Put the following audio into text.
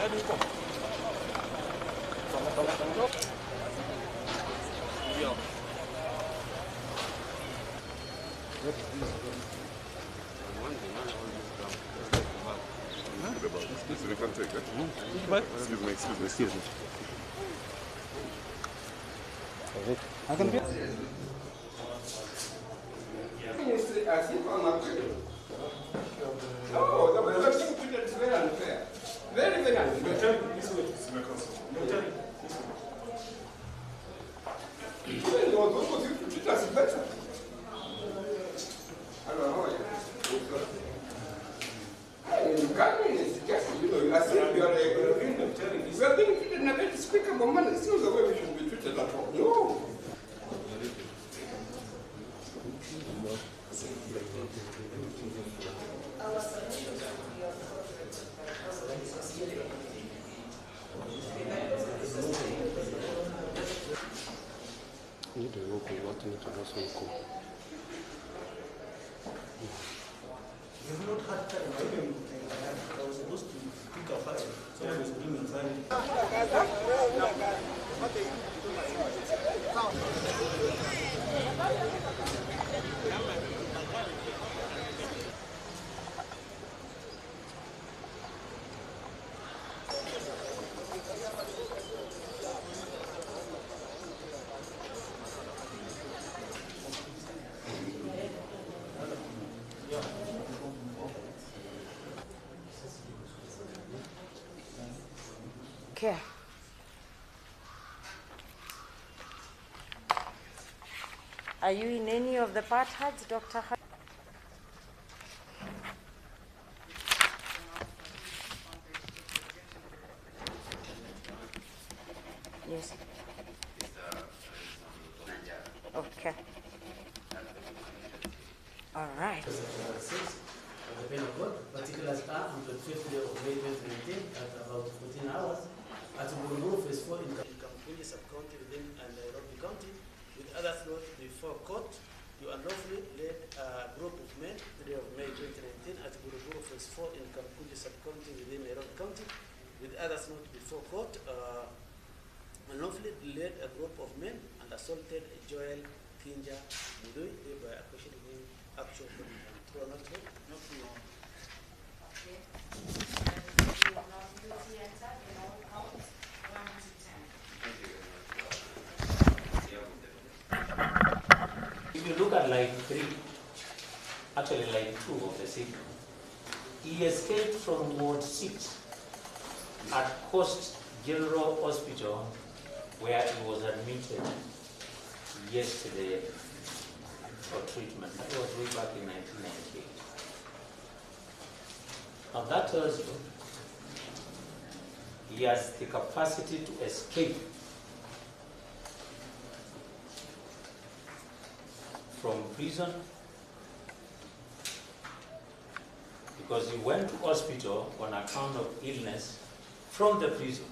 We can take it. Excuse me. I can be. No, the election period is very unfair. Very, very unfair. Even though those who treat us better. I don't know. In Ghana, it's just, you know, I said we are being treated in a very despicable manner. It's not the way we should be treated at all. No. You've not had time. I was supposed to pick a file, so I was doing Okay. Are you in any of the partheads, Dr. Yes. Okay. All right. The penal code, particulars are on the 5th day of May 2019 at about 14 hours at Buruburu Phase 4 in Kampuni Sub-County within Nairobi County. With others not before court, you unlawfully led a group of men 3 of May 2019 at Buruburu Phase 4 in Kampuni Sub-County within Nairobi County. With others not before court, unlawfully led a group of men and assaulted Joel Kinja Mudui, thereby questioning him actual true or not true? Not true. If you look at line 3, actually line 2 of the signal, he escaped from Ward 6 at Coast General Hospital where he was admitted yesterday for treatment. That was way back in 1998. Now that tells you he has the capacity to escape from prison because he went to hospital on account of illness from the prison.